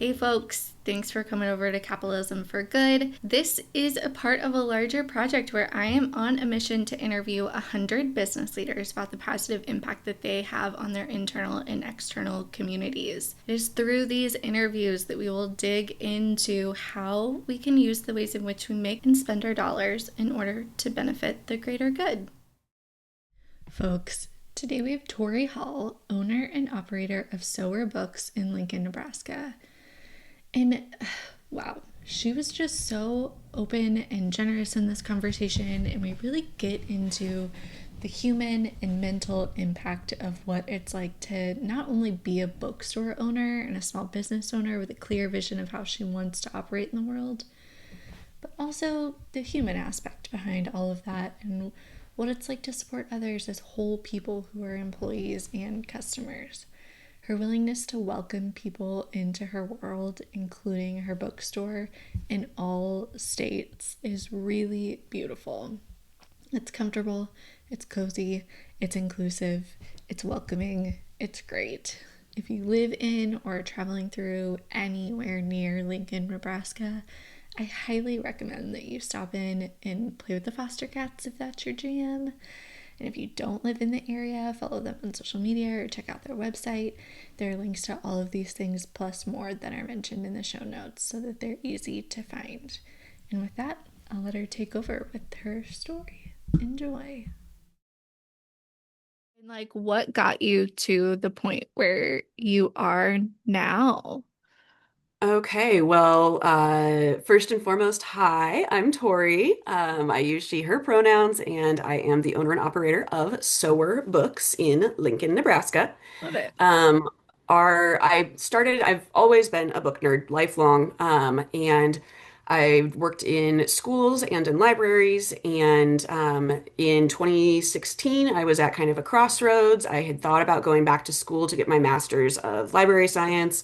Hey folks, thanks for coming over to Capitalism for Good. This is a part of a larger project where I am on a mission to interview 100 business leaders about the positive impact that they have on their internal and external communities. It is through these interviews that we will dig into how we can use the ways in which we make and spend our dollars in order to benefit the greater good. Folks, today we have Tory Hall, owner and operator of Sower Books in Lincoln, Nebraska. And wow, she was just so open and generous in this conversation, and we really get into the human and mental impact of what it's like to not only be a bookstore owner and a small business owner with a clear vision of how she wants to operate in the world, but also the human aspect behind all of that and what it's like to support others as whole people who are employees and customers. Her willingness to welcome people into her world, including her bookstore in all states, is really beautiful. It's comfortable, it's cozy, it's inclusive, it's welcoming, it's great. If you live in or are traveling through anywhere near Lincoln, Nebraska, I highly recommend that you stop in and play with the foster cats if that's your jam. And if you don't live in the area, follow them on social media or check out their website. There are links to all of these things plus more that are mentioned in the show notes so that they're easy to find. And with that, I'll let her take over with her story. Enjoy. And like, what got you to the point where you are now? Okay, well, first and foremost, hi, I'm Tori. I use she, her pronouns, and I am the owner and operator of Sower Books in Lincoln, Nebraska. Love it. Um, I've always been a book nerd, lifelong, and I worked in schools and in libraries. And in 2016, I was at kind of a crossroads. I had thought about going back to school to get my master's of library science.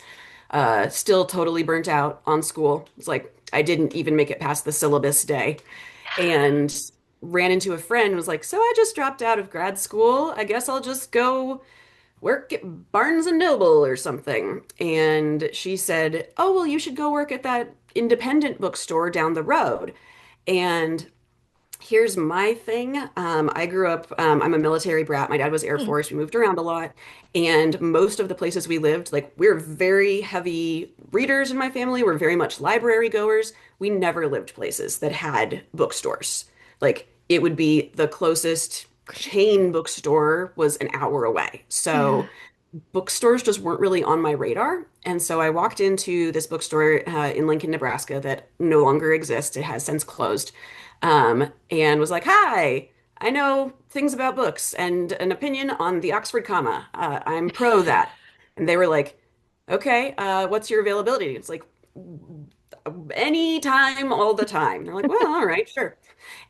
Still totally burnt out on school. It's like I didn't even make it past the syllabus day, and ran into a friend and was like, "So I just dropped out of grad school. I guess I'll just go work at Barnes and Noble or something." And she said, "Oh, well, you should go work at that independent bookstore down the road." And here's my thing. I grew up, I'm a military brat. My dad was Air Mm. Force. We moved around a lot. And most of the places we lived, like, we're very heavy readers in my family. We're very much library goers. We never lived places that had bookstores. Like, it would be the closest chain bookstore was an hour away. Yeah. So bookstores just weren't really on my radar. And so I walked into this bookstore in Lincoln, Nebraska that no longer exists. It has since closed. And was like, "Hi, I know things about books and an opinion on the Oxford comma. I'm pro that." And they were like, "Okay, what's your availability?" It's like, "Anytime, all the time." They're like, "Well, all right, sure."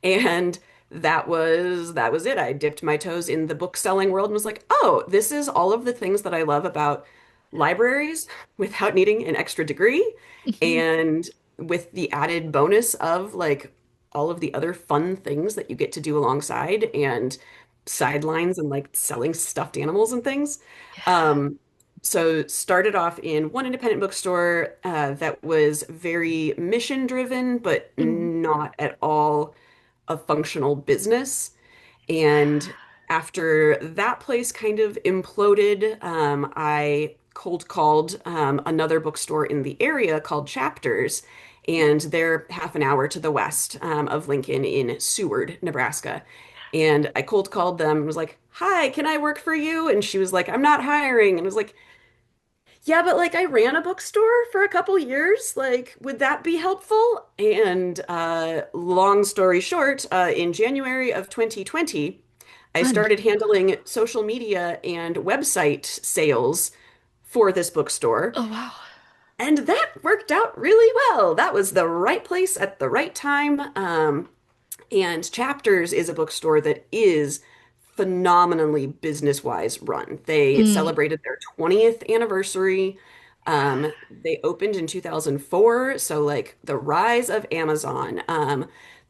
And that was it. I dipped my toes in the book selling world and was like, "Oh, this is all of the things that I love about libraries without needing an extra degree and with the added bonus of like all of the other fun things that you get to do alongside and sidelines and like selling stuffed animals and things." Yeah. Um, so started off in one independent bookstore that was very mission driven, but Mm. not at all a functional business. And after that place kind of imploded, I cold called another bookstore in the area called Chapters, and they're half an hour to the west of Lincoln in Seward, Nebraska. And I cold called them and was like, "Hi, can I work for you?" And she was like, "I'm not hiring." And I was like, "Yeah, but like I ran a bookstore for a couple years. Like, would that be helpful?" And long story short, in January of 2020, I Fun. started handling social media and website sales for this bookstore. Oh, wow. And that worked out really well. That was the right place at the right time. And Chapters is a bookstore that is phenomenally business-wise run. They Mm. celebrated their 20th anniversary. They opened in 2004, so like the rise of Amazon,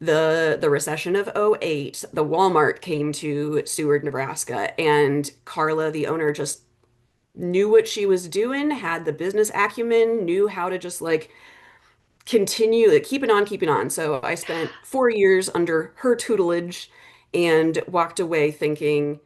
the recession of '08, the Walmart came to Seward, Nebraska, and Carla, the owner, just knew what she was doing, had the business acumen, knew how to just like continue, like, keeping on. So I spent 4 years under her tutelage and walked away thinking,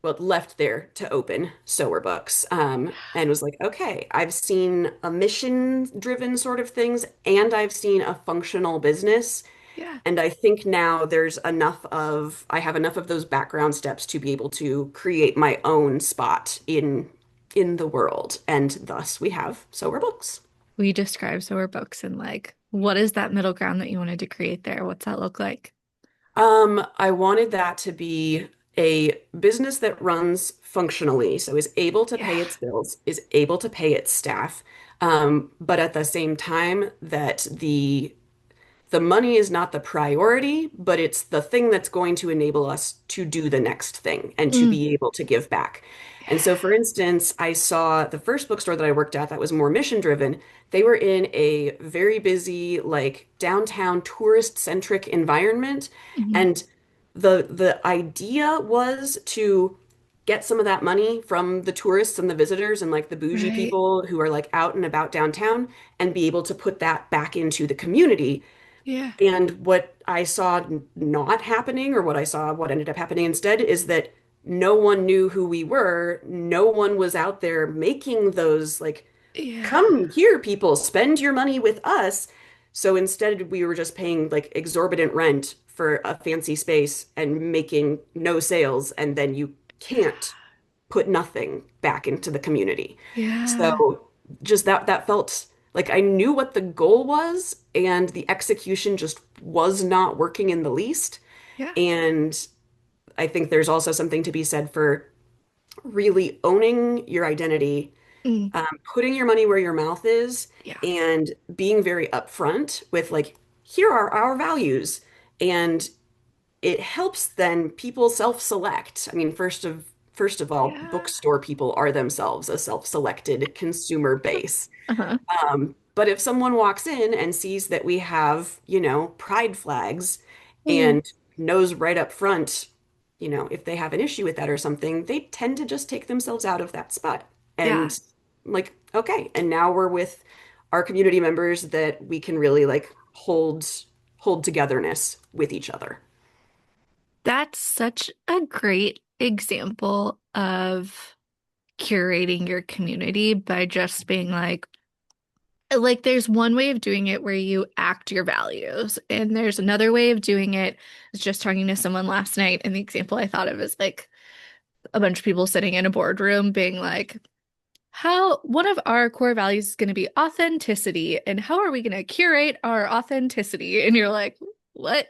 well, left there to open Sower Books, and was like, okay, I've seen a mission-driven sort of things, and I've seen a functional business. Yeah. And I think now I have enough of those background steps to be able to create my own spot in the world. And thus we have Sower Books. We describe Sower Books and like, what is that middle ground that you wanted to create there? What's that look like? I wanted that to be a business that runs functionally, so is able to Yeah. pay its bills, is able to pay its staff, but at the same time that the money is not the priority, but it's the thing that's going to enable us to do the next thing and to Mm. be able to give back. And so, Yeah. for instance, I saw the first bookstore that I worked at that was more mission driven. They were in a very busy, like downtown tourist centric environment. Mhm. And the idea was to get some of that money from the tourists and the visitors and like the bougie Right. people who are like out and about downtown and be able to put that back into the community. Yeah. And what I saw not happening, or what ended up happening instead, is that no one knew who we were. No one was out there making those, like, Yeah. come here, people, spend your money with us. So instead, we were just paying like exorbitant rent for a fancy space and making no sales. And then you can't put nothing back into the community. Yeah. So just that felt like I knew what the goal was, and the execution just was not working in the least. Yeah. And I think there's also something to be said for really owning your identity, Mm. putting your money where your mouth is, Yeah. and being very upfront with like, here are our values. And it helps then people self-select. I mean, first of all, Yeah. bookstore people are themselves a self-selected consumer base. Uh-huh. But if someone walks in and sees that we have, pride flags Mm. and knows right up front, if they have an issue with that or something, they tend to just take themselves out of that spot. Yeah. And like, okay, and now we're with our community members that we can really like hold togetherness with each other. That's such a great example of curating your community by just being like there's one way of doing it where you act your values, and there's another way of doing it. I was just talking to someone last night, and the example I thought of is like a bunch of people sitting in a boardroom being like, how one of our core values is going to be authenticity, and how are we going to curate our authenticity? And you're like, what?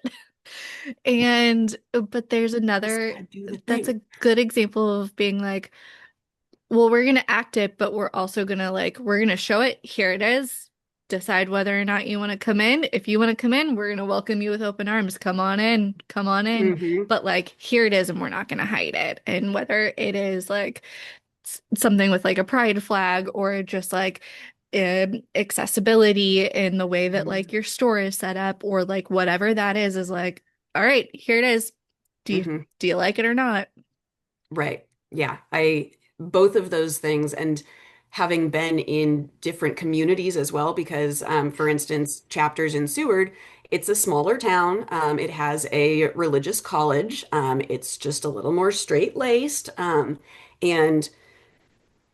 And but there's Just another gotta do the that's thing. a good example of being like, well, we're gonna act it, but we're also gonna like we're gonna show it. Here it is. Decide whether or not you want to come in. If you want to come in, we're gonna welcome you with open arms. Come on in, come on in. Hmm. But like here it is, and we're not gonna hide it. And whether it is like something with like a pride flag or just like accessibility in the way that like your store is set up or like whatever that is like, all right, here it is. Do you Hmm. do you like it or not? Right. Yeah. Both of those things, and having been in different communities as well, because, for instance, chapters in Seward, it's a smaller town. It has a religious college. It's just a little more straight-laced. And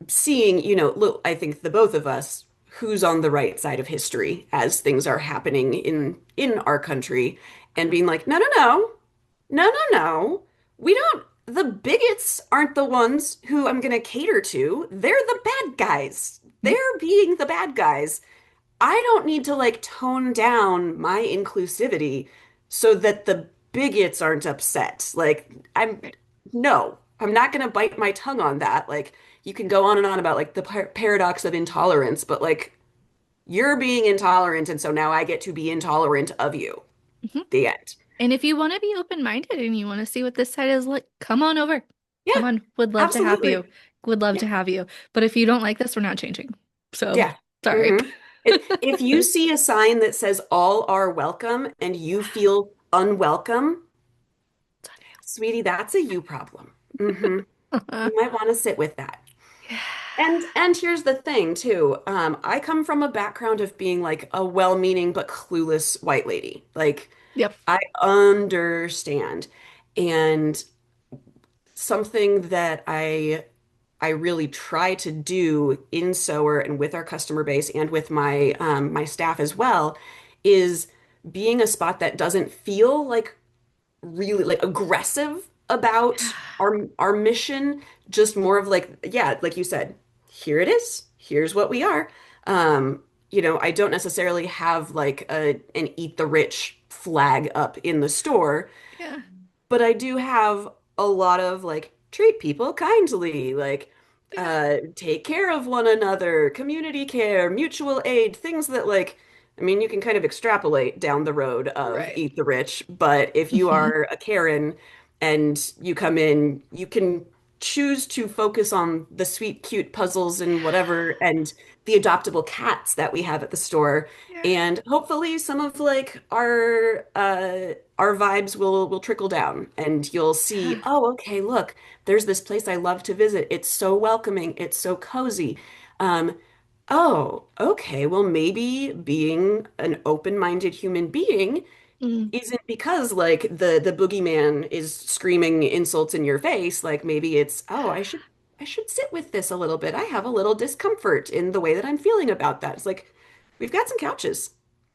seeing, look, I think the both of us, who's on the right side of history as things are happening in our country, and being like, no, no, no, no, no, no. We don't, the bigots aren't the ones who I'm going to cater to. They're the bad guys. They're being the bad guys. I don't need to like tone down my inclusivity so that the bigots aren't upset. Like, no, I'm not going to bite my tongue on that. Like, you can go on and on about like the paradox of intolerance, but like, you're being intolerant, and so now I get to be intolerant of you. Mhm. The end. And if you want to be open-minded and you want to see what this side is like, come on over. Yeah, Come on. Would love to have you. absolutely. Would love Yeah. to have you. But if you don't like this, we're not changing. So, Yeah. sorry. Hmm. If you see a sign that says all are welcome and you feel unwelcome, It's on sweetie, that's a you problem. Hmm. you. You might want to sit with that. Yeah. And here's the thing too. I come from a background of being like a well-meaning but clueless white lady. Like Yep. I understand. And something that I really try to do in Sower and with our customer base and with my staff as well is being a spot that doesn't feel like really like aggressive about our mission, just more of like, yeah, like you said, here it is. Here's what we are. I don't necessarily have like an eat the rich flag up in the store, Yeah. but I do have a lot of like treat people kindly, like Yeah. take care of one another, community care, mutual aid, things that like, I mean, you can kind of extrapolate down the road of Right. eat the rich, but if you Hmm. are a Karen and you come in, you can choose to focus on the sweet, cute puzzles and whatever, and the adoptable cats that we have at the store. Yeah. And hopefully some of like our vibes will trickle down and you'll see, Yeah. oh, okay, look, there's this place I love to visit. It's so welcoming, it's so cozy. Um, oh, okay, well, maybe being an open-minded human being Mm. isn't because like the boogeyman is screaming insults in your face. Like maybe it's, oh, I should sit with this a little bit. I have a little discomfort in the way that I'm feeling about that. It's like we've got some couches.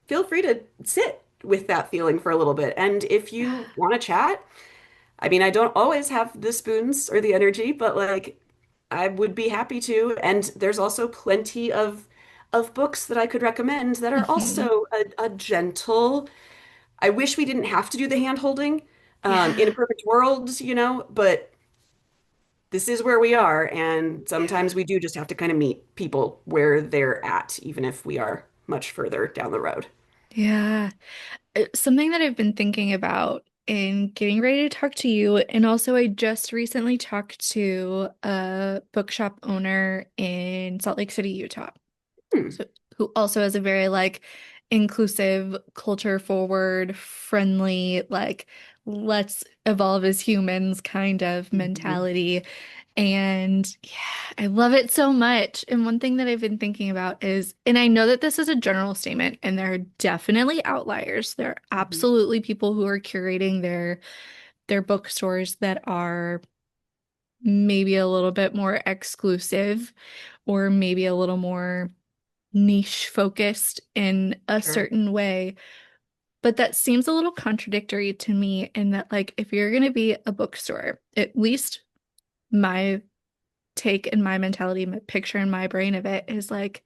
Feel free to sit with that feeling for a little bit. And if Yeah. you want to chat, I mean, I don't always have the spoons or the energy, but like I would be happy to. And there's also plenty of books that I could recommend that are Hmm. also a gentle. I wish we didn't have to do the hand holding in a Yeah. perfect world, but this is where we are. And Yeah. sometimes we do just have to kind of meet people where they're at, even if we are much further down the road. Yeah. Something that I've been thinking about in getting ready to talk to you, and also I just recently talked to a bookshop owner in Salt Lake City, Utah. Hmm. So who also has a very like inclusive, culture forward, friendly, like let's evolve as humans kind of Mhm. mentality. And yeah, I love it so much. And one thing that I've been thinking about is, and I know that this is a general statement, and there are definitely outliers. There are Mhm. absolutely people who are curating their bookstores that are maybe a little bit more exclusive or maybe a little more niche focused in a Sure. certain way. But that seems a little contradictory to me in that, like, if you're going to be a bookstore, at least my take and my mentality, my picture in my brain of it is like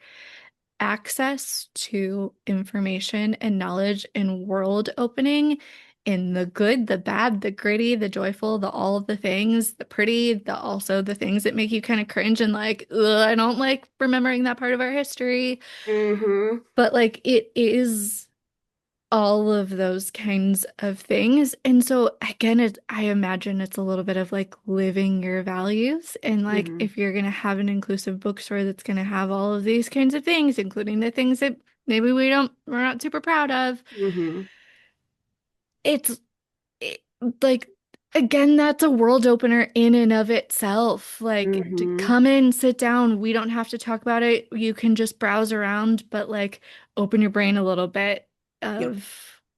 access to information and knowledge and world opening in the good, the bad, the gritty, the joyful, the all of the things, the pretty, the also the things that make you kind of cringe and like, ugh, I don't like remembering that part of our history. Hmm. But like it is all of those kinds of things. And so again, I imagine it's a little bit of like living your values. And like Hmm. if you're going to have an inclusive bookstore that's going to have all of these kinds of things, including the things that maybe we're not super proud of, Hmm. it's it, like again, that's a world opener in and of itself. Like to Hmm. come in, sit down, we don't have to talk about it. You can just browse around, but like open your brain a little bit Yep. of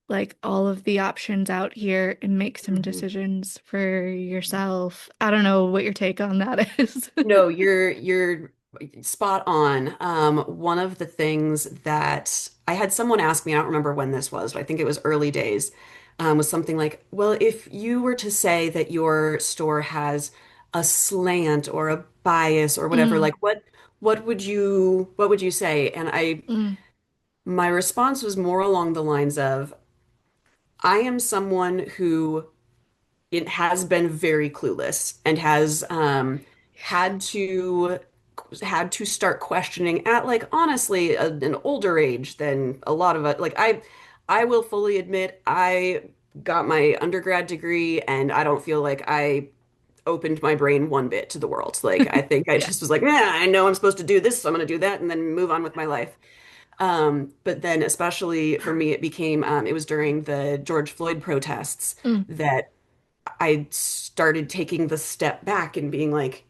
like all of the options out here and make some Hmm. decisions for yourself. I don't know what your take on that is. No, you're spot on. One of the things that I had someone ask me, I don't remember when this was, but I think it was early days, was something like, well, if you were to say that your store has a slant or a bias or whatever, Mm, like what would you say? And mm, my response was more along the lines of, I am someone who it has been very clueless and has had to had to start questioning at like honestly an older age than a lot of it. Like I will fully admit I got my undergrad degree and I don't feel like I opened my brain one bit to the world. Like I think I yeah. just was like, nah, I know I'm supposed to do this, so I'm going to do that and then move on with my life. But then especially for me, it was during the George Floyd protests Mm, that I started taking the step back and being like,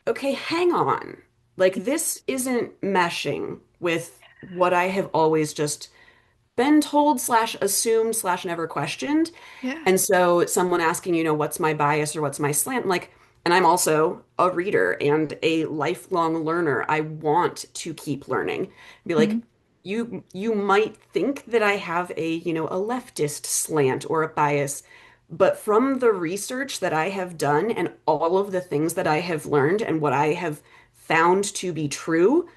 okay, hang on. Like this isn't meshing with what I have always just been told slash assumed slash never questioned. Yeah. And so someone asking, what's my bias or what's my slant? I'm like, and I'm also a reader and a lifelong learner. I want to keep learning. Be like, Mhm. you might think that I have a leftist slant or a bias, but from the research that I have done and all of the things that I have learned and what I have found to be true,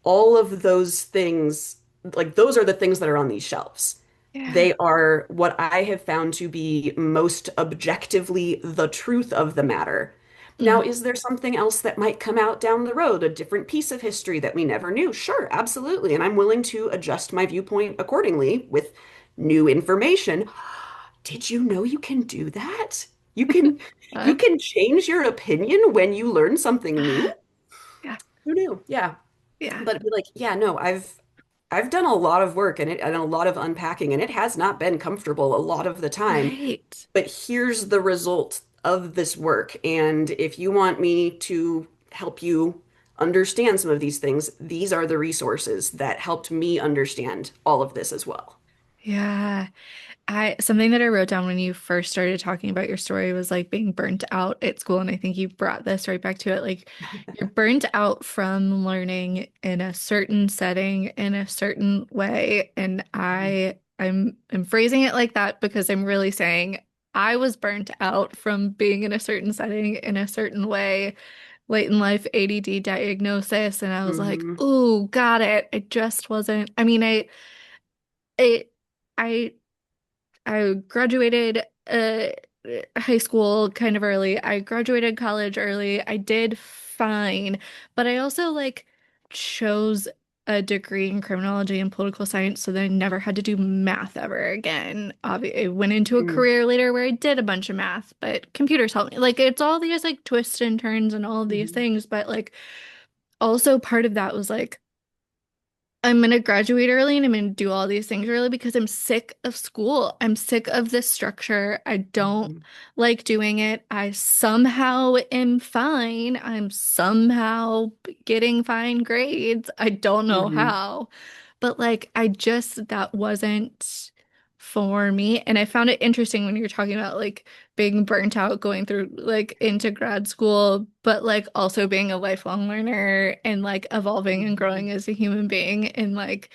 all of those things, like those are the things that are on these shelves. Yeah. They are what I have found to be most objectively the truth of the matter. Now, Mm. is there something else that might come out down the road, a different piece of history that we never knew? Sure, absolutely. And I'm willing to adjust my viewpoint accordingly with new information. Did you know you can do that? You can you Fun. can change your opinion when you learn something new? Yeah. Who knew? Yeah. Yeah. But be like, yeah, no, I've done a lot of work and a lot of unpacking, and it has not been comfortable a lot of the time. Right. But here's the result of this work. And if you want me to help you understand some of these things, these are the resources that helped me understand all of this as well. Yeah. I something that I wrote down when you first started talking about your story was like being burnt out at school, and I think you brought this right back to it. Like you're burnt out from learning in a certain setting in a certain way, and I'm phrasing it like that because I'm really saying I was burnt out from being in a certain setting in a certain way, late in life ADD diagnosis, and I was like, Hmm. "Ooh, got it." I just wasn't. I mean, it I I graduated high school kind of early. I graduated college early. I did fine, but I also like chose a degree in criminology and political science so that I never had to do math ever again. Obviously, I went into a Hmm. career later where I did a bunch of math, but computers helped me. Like it's all these like twists and turns and all of these Hmm. things, but like also part of that was like I'm gonna graduate early and I'm gonna do all these things early because I'm sick of school. I'm sick of this structure. I don't Hmm. like doing it. I somehow am fine. I'm somehow getting fine grades. I don't know Hmm. how. But like I just that wasn't for me. And I found it interesting when you were talking about like being burnt out going through like into grad school, but like also being a lifelong learner and like evolving and Hmm. growing as a human being. And like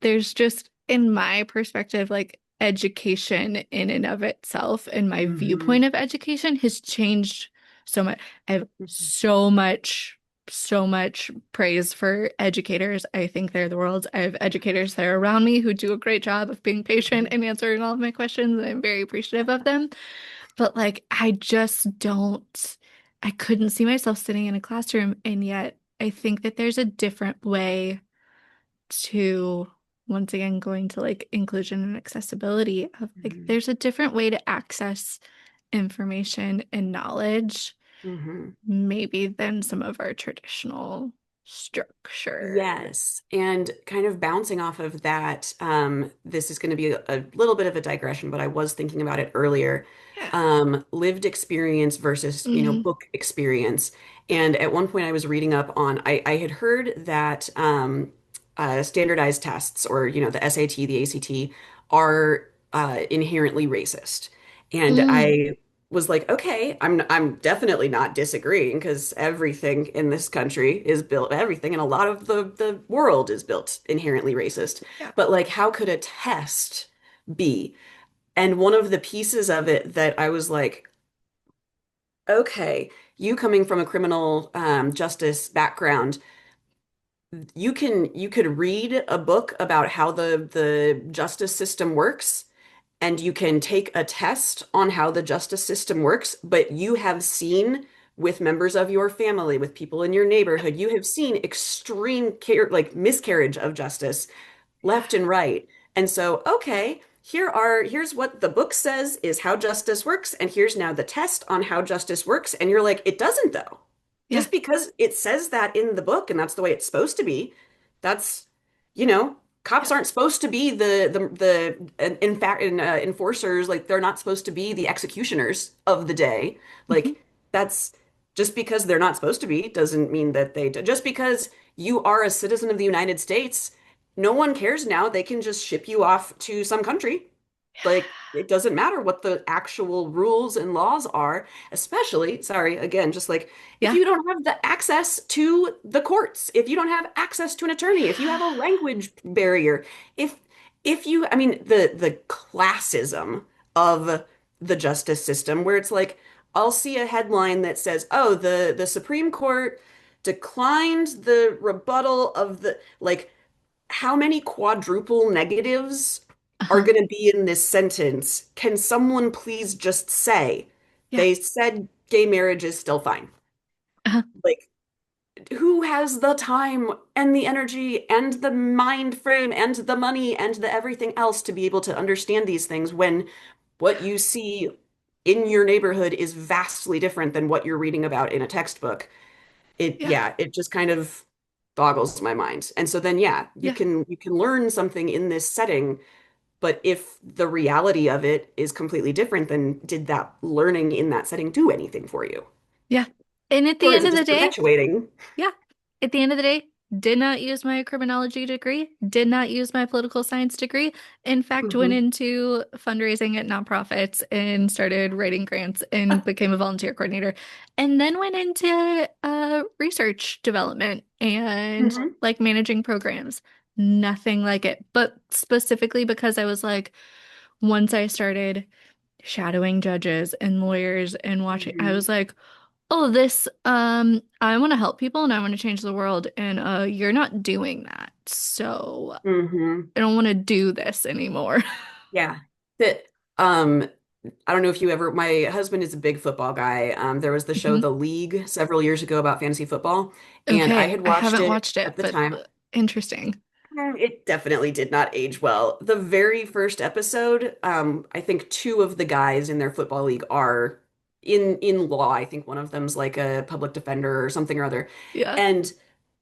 there's just, in my perspective, like education in and of itself and my Hmm. viewpoint of education has changed so much. I have Hmm. so much praise for educators. I think they're the world's. I have educators that are around me who do a great job of being patient Hmm. and answering all of my questions, and I'm very appreciative of them. But like, I just don't, I couldn't see myself sitting in a classroom. And yet, I think that there's a different way to, once again, going to like inclusion and accessibility of like, Hmm. there's a different way to access information and knowledge Hmm. maybe than some of our traditional structure. Yes, and kind of bouncing off of that, this is going to be a little bit of a digression, but I was thinking about it earlier. Yeah. Lived experience versus, Mm, book experience. And at one point I was reading up on, I had heard that standardized tests or, the SAT, the ACT are inherently racist. And mm, I was like, okay, I'm definitely not disagreeing because everything in this country is built, everything and a lot of the world is built inherently racist. yeah. But like, how could a test be? And one of the pieces of it that I was like, okay, you coming from a criminal justice background, you could read a book about how the justice system works and you can take a test on how the justice system works, but you have seen with members of your family, with people in your neighborhood, you have seen extreme like miscarriage of justice left and right. And so, okay, here's what the book says is how justice works, and here's now the test on how justice works. And you're like, it doesn't though. Yeah. Just because it says that in the book and that's the way it's supposed to be, that's, cops Yeah. aren't supposed to be the in fact enforcers, like they're not supposed to be the executioners of the day. Mhm. Like that's just because they're not supposed to be doesn't mean that just because you are a citizen of the United States, no one cares now. They can just ship you off to some country. Like, it doesn't matter what the actual rules and laws are, especially, sorry, again, just like if Yeah. you don't have the access to the courts, if you don't have access to an attorney, if you have a language barrier, if I mean the classism of the justice system where it's like I'll see a headline that says, "Oh, the Supreme Court declined the rebuttal of the," like, how many quadruple negatives are Uh-huh. going to be in this sentence? Can someone please just say Yeah. they said gay marriage is still fine? Uh-huh. Like, who has the time and the energy and the mind frame and the money and the everything else to be able to understand these things when what you see in your neighborhood is vastly different than what you're reading about in a textbook? Yeah. Yeah, it just kind of boggles my mind. And so then yeah, Yeah. you can learn something in this setting, but if the reality of it is completely different, then did that learning in that setting do anything for you? Yeah. And at the Or is end it of the just day, perpetuating? yeah. At the end of the day, did not use my criminology degree, did not use my political science degree. In fact, went Hmm. into fundraising at nonprofits and started writing grants and became a volunteer coordinator. And then went into research development and Hmm. like managing programs. Nothing like it. But specifically because I was like, once I started shadowing judges and lawyers and watching, I Hmm. was like, oh, this, I want to help people and I want to change the world. And you're not doing that. So Hmm. I don't want to do this anymore. Yeah. That um I don't know if you ever, my husband is a big football guy. There was the show Mhm. The League several years ago about fantasy football, and I Okay, had I watched haven't it watched at it, the but time. interesting. It definitely did not age well. The very first episode, I think two of the guys in their football league are in law. I think one of them's like a public defender or something or other. Yeah, And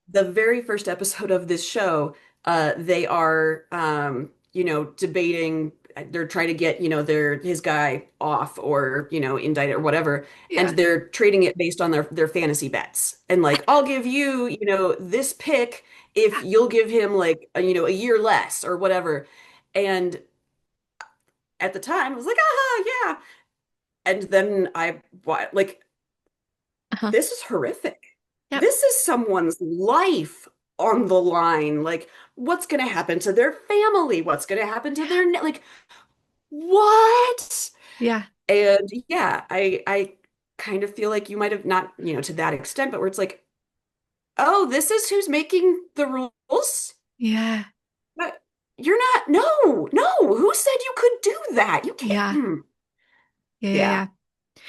the very first episode of this show, they are, debating. They're trying to get, his guy off or, indicted or whatever. And yeah, they're trading it based on their fantasy bets. And like, I'll give you, this pick if you'll give him like, a year less or whatever. And at the time, I was like, yeah. And then like, uh-huh. this is horrific. Yep, This is someone's life on the line. Like, what's going to happen to their family? What's going to happen to yeah, like, what? yeah, And yeah, I kind of feel like you might have not, to that extent, but where it's like, oh, this is who's making the rules? yeah, But you're not, no, no. Who said you could do that? You can't. yeah, yeah, yeah, Yeah. yeah.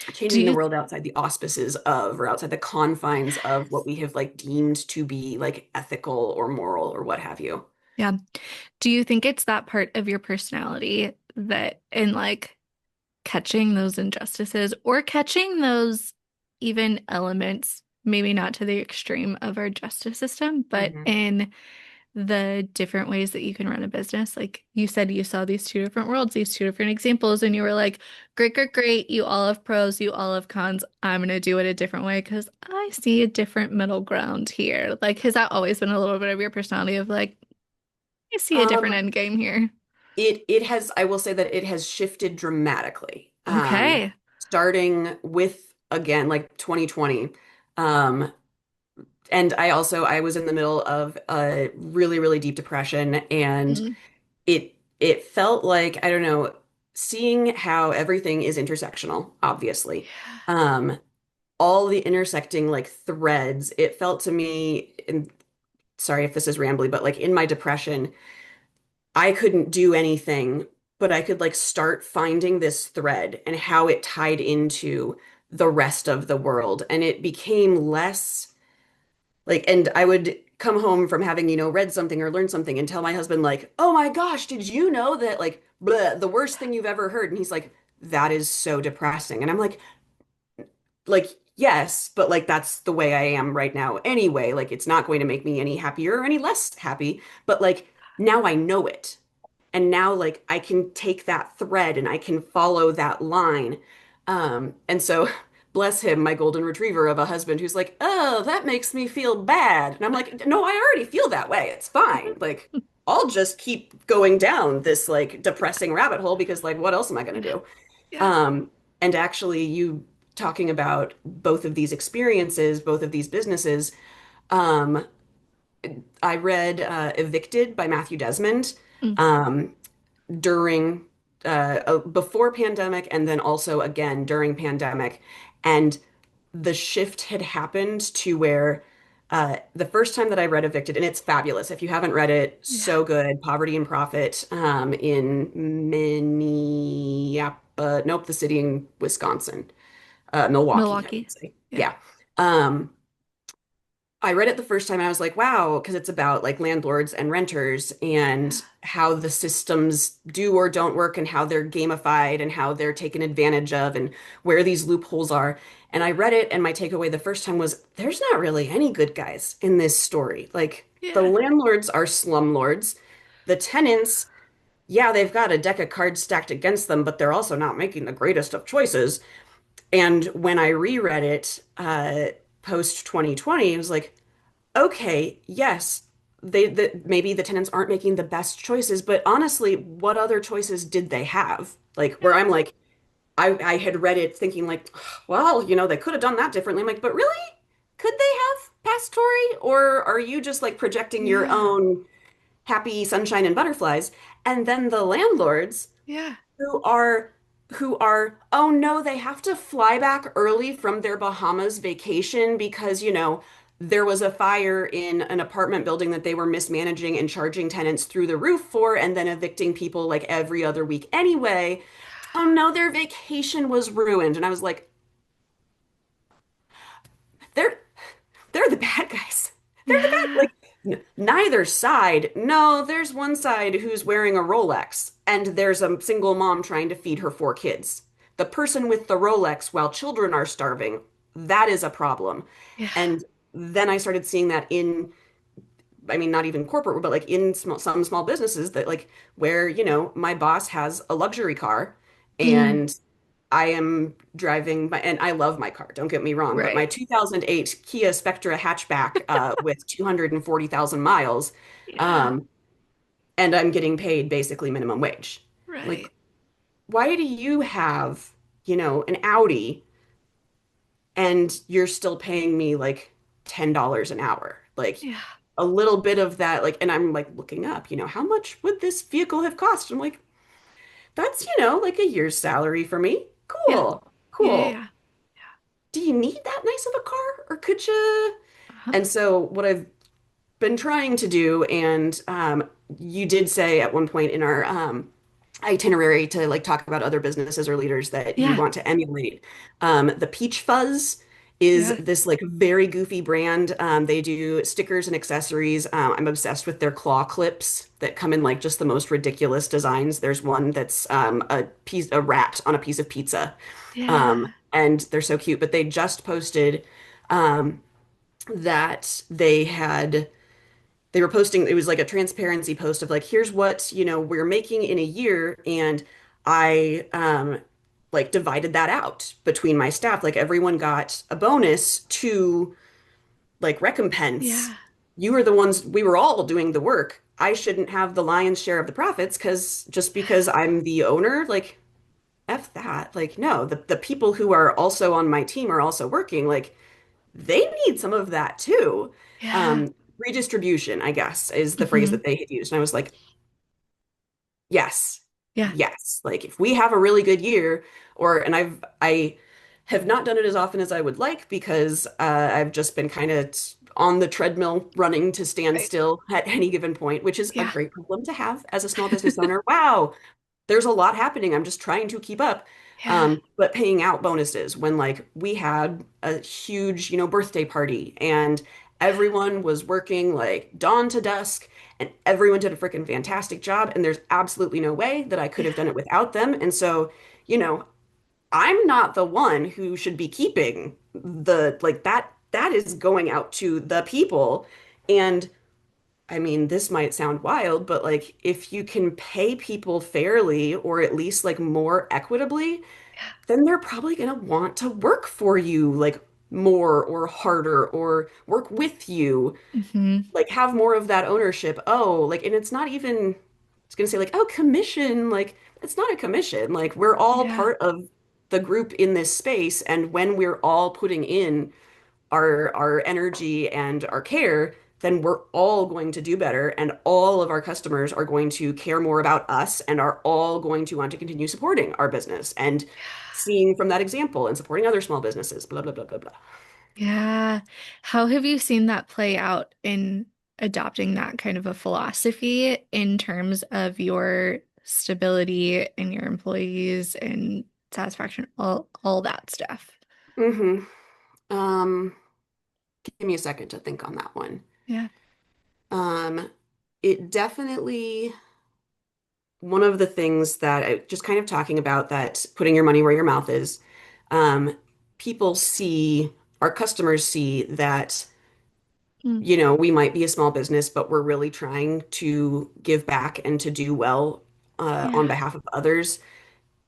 Do Changing the you, world outside the auspices of, or outside the confines of what we have like deemed to be like ethical or moral or what have you. yeah. Do you think it's that part of your personality that in like catching those injustices or catching those even elements, maybe not to the extreme of our justice system, but Hmm. in the different ways that you can run a business? Like you said, you saw these two different worlds, these two different examples, and you were like, great, great, great. You all have pros, you all have cons. I'm going to do it a different way because I see a different middle ground here. Like, has that always been a little bit of your personality of like, I see a different Um, end game here? it has, I will say that it has shifted dramatically. Okay. Starting with again like 2020. Um, and I was in the middle of a really, really deep depression, and Mm. it felt like, I don't know, seeing how everything is intersectional, obviously. Yeah. Um, all the intersecting like threads, it felt to me, and sorry if this is rambly, but like in my depression, I couldn't do anything, but I could like start finding this thread and how it tied into the rest of the world. And it became less like, and I would come home from having, read something or learned something and tell my husband, like, oh my gosh, did you know that, like, bleh, the worst thing you've ever heard? And he's like, that is so depressing. And I'm like, yes, but like, that's the way I am right now anyway. Like, it's not going to make me any happier or any less happy. But like, now I know it. And now, like, I can take that thread and I can follow that line. And so, bless him, my golden retriever of a husband who's like, oh, that makes me feel bad. And I'm like, no, I already feel that way. It's fine. Like, I'll just keep going down this like depressing rabbit hole because like, what else am I going to Yeah. do? Yeah. Um, and actually, you talking about both of these experiences, both of these businesses, um, I read Evicted by Matthew Desmond Mm. um, during before pandemic and then also again during pandemic. And the shift had happened to where the first time that I read Evicted, and it's fabulous. If you haven't read it, Yeah. so good. Poverty and Profit in Minneapolis, nope, the city in Wisconsin, Milwaukee, I Milwaukee. would say. Yeah. Yeah. I read it the first time and I was like, wow, because it's about like landlords and renters Yeah. and how the systems do or don't work and how they're gamified and how they're taken advantage of and where these loopholes are. And I read it and my takeaway the first time was there's not really any good guys in this story. Like the Yeah. landlords are slumlords. The tenants, yeah, they've got a deck of cards stacked against them, but they're also not making the greatest of choices. And when I reread it, post 2020, I was like, okay, yes, maybe the tenants aren't making the best choices, but honestly, what other choices did they have? Like where Yeah. I'm like, I had read it thinking like, well, they could have done that differently. I'm like, but really? Could they have passed Tory? Or are you just like projecting your Yeah. own happy sunshine and butterflies? And then the landlords Yeah. who are oh no, they have to fly back early from their Bahamas vacation because, there was a fire in an apartment building that they were mismanaging and charging tenants through the roof for and then evicting people like every other week anyway. Oh no, their vacation was ruined. And I was like, they're they're the bad guys. They're the bad, Yeah. like neither side. No, there's one side who's wearing a Rolex, and there's a single mom trying to feed her four kids. The person with the Rolex while children are starving, that is a problem. Yeah. And then I started seeing that I mean, not even corporate, but like in some small businesses that like where, my boss has a luxury car Mm. and I am driving and I love my car, don't get me wrong, but my Right. 2008 Kia Spectra hatchback with 240,000 miles, Yeah. um, and I'm getting paid basically minimum wage. Like, Right. why do you have, an Audi and you're still paying me like $10 an hour? Like Yeah. a little bit of that, like, and I'm like looking up, how much would this vehicle have cost? I'm like, that's, like a year's salary for me. Yeah. Cool, Yeah. Yeah. cool. Yeah. Do you need that nice of a car or could you? Uh-huh. And so what I've been trying to do, and you did say at one point in our itinerary to like talk about other businesses or leaders that you Yeah. want to emulate. The Peach Fuzz is Yeah. this like very goofy brand. They do stickers and accessories. I'm obsessed with their claw clips that come in like just the most ridiculous designs. There's one that's a rat on a piece of pizza. Yeah. And they're so cute, but they just posted um, that they were posting, it was like a transparency post of like, here's what, we're making in a year. And I like divided that out between my staff. Like everyone got a bonus to like recompense. Yeah. You were the ones, we were all doing the work. I shouldn't have the lion's share of the profits because I'm the owner, like F that. Like, no, the people who are also on my team are also working. Like, they need some of that too. Yeah. Redistribution, I guess, is the phrase Hmm. that they had used. And I was like, yes, Yeah. yes. Like if we have a really good year, I have not done it as often as I would like because I've just been kind of on the treadmill running to stand Right. still at any given point, which is a Yeah. great problem to have as a small business owner. Wow, there's a lot happening. I'm just trying to keep up. Yeah. But paying out bonuses when like we had a huge, birthday party and everyone was working like dawn to dusk and everyone did a freaking fantastic job. And there's absolutely no way that I could Yeah. have done it without them. And so, you know, I'm not the one who should be keeping the like that is going out to the people. And I mean, this might sound wild, but like if you can pay people fairly or at least like more equitably, then they're probably going to want to work for you like more or harder or work with you, Hmm. like have more of that ownership. Oh, like, and it's not even, it's going to say like, oh, commission, like it's not a commission. Like we're all Yeah. part of the group in this space. And when we're all putting in our energy and our care, then we're all going to do better and all of our customers are going to care more about us and are all going to want to continue supporting our business and seeing from that example and supporting other small businesses, blah, blah, blah, blah, blah. Yeah. How have you seen that play out in adopting that kind of a philosophy in terms of your stability and your employees and satisfaction, all that stuff? Hmm. Um, Give me a second to think on that one. Yeah. Um, it definitely, one of the things that I just kind of talking about that putting your money where your mouth is, um, people see, our customers see that, Mm. you know, we might be a small business, but we're really trying to give back and to do well on Yeah. behalf of others,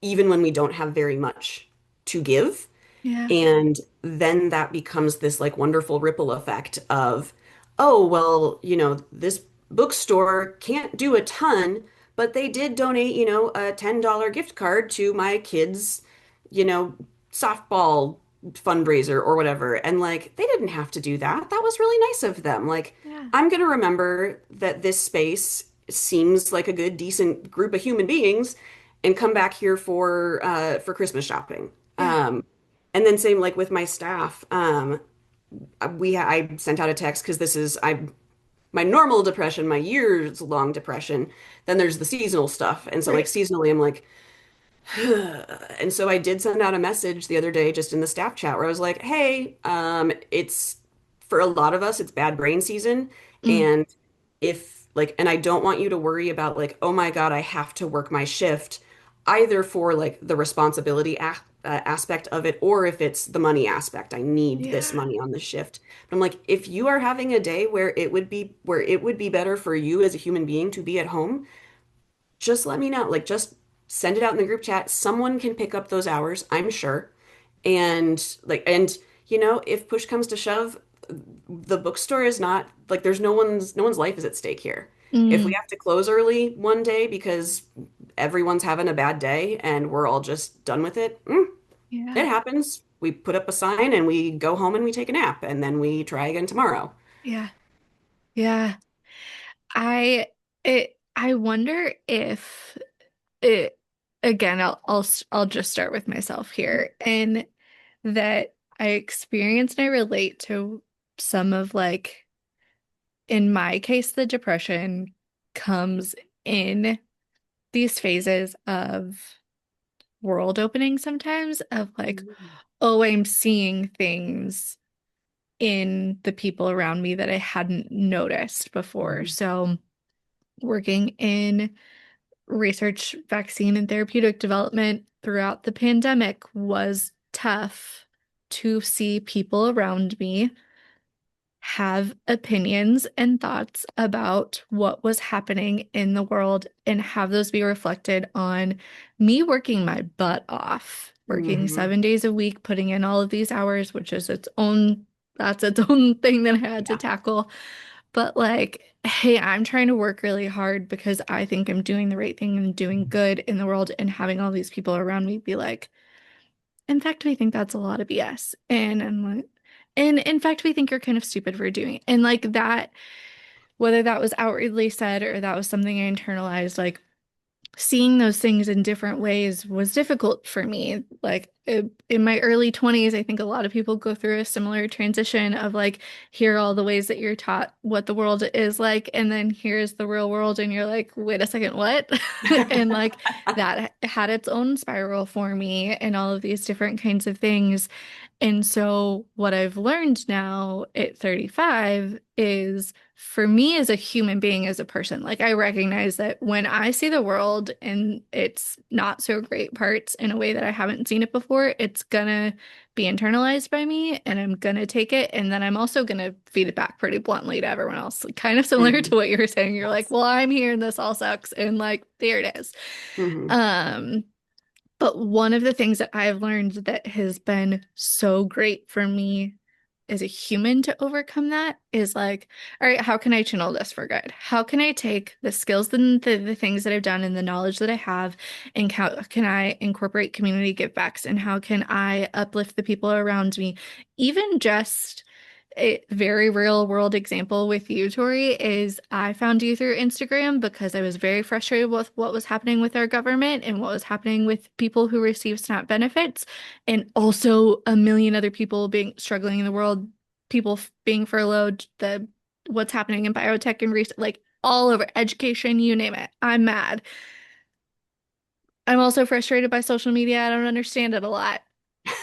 even when we don't have very much to give. Yeah. And then that becomes this like wonderful ripple effect of, oh, well, you know, this bookstore can't do a ton, but they did donate, you know, a $10 gift card to my kids', you know, softball fundraiser or whatever. And like, they didn't have to do that. That was really nice of them. Like, Yeah. I'm going to remember that this space seems like a good, decent group of human beings and come back here for Christmas shopping. Yeah. And then same like with my staff. I sent out a text because this is I my normal depression, my years long depression. Then there's the seasonal stuff, and so like Right. seasonally, I'm like, and so I did send out a message the other day just in the staff chat where I was like, hey, it's for a lot of us, it's bad brain season. Mm. And if like, and I don't want you to worry about like, oh my God, I have to work my shift, either for like the responsibility aspect of it, or if it's the money aspect, I need this Yeah. money on the shift. But I'm like, if you are having a day where it would be better for you as a human being to be at home, just let me know. Like, just send it out in the group chat. Someone can pick up those hours, I'm sure. And like, and you know, if push comes to shove, the bookstore is not like there's no one's life is at stake here. If we Mm. have to close early one day because everyone's having a bad day and we're all just done with it, it Yeah. happens. We put up a sign and we go home and we take a nap and then we try again tomorrow. Yeah. Yeah. I I wonder if it again, I'll just start with myself here and that I experience and I relate to some of like in my case the depression comes in these phases of world opening sometimes of like, oh, I'm seeing things in the people around me that I hadn't noticed before. Mhm. So working in research, vaccine, and therapeutic development throughout the pandemic was tough to see people around me have opinions and thoughts about what was happening in the world and have those be reflected on me working my butt off, working Mhm. 7 days a week, putting in all of these hours, which is that's its own thing that I had to Yeah. tackle. But like, hey, I'm trying to work really hard because I think I'm doing the right thing and doing good in the world and having all these people around me be like, in fact, we think that's a lot of BS. And I'm like, and in fact, we think you're kind of stupid for doing it. And like that, whether that was outwardly said or that was something I internalized, like seeing those things in different ways was difficult for me. Like in my early 20s, I think a lot of people go through a similar transition of like, here are all the ways that you're taught what the world is like, and then here's the real world, and you're like, wait a second, what? And like that had its own spiral for me and all of these different kinds of things. And so, what I've learned now at 35 is for me as a human being, as a person, like I recognize that when I see the world and it's not so great parts in a way that I haven't seen it before, it's gonna be internalized by me and I'm gonna take it. And then I'm also gonna feed it back pretty bluntly to everyone else. Like, kind of similar to Mhm. what you were saying. You're like, Yes. well, I'm here and this all sucks. And like, there it is. Mhm. Um, But one of the things that I've learned that has been so great for me as a human to overcome that is like, all right, how can I channel this for good? How can I take the skills and the things that I've done and the knowledge that I have, and how can I incorporate community givebacks, and how can I uplift the people around me? Even just a very real world example with you, Tori, is I found you through Instagram because I was very frustrated with what was happening with our government and what was happening with people who receive SNAP benefits, and also a million other people being struggling in the world, people being furloughed, the what's happening in biotech and research, like all over education, you name it. I'm mad. I'm also frustrated by social media. I don't understand it a lot.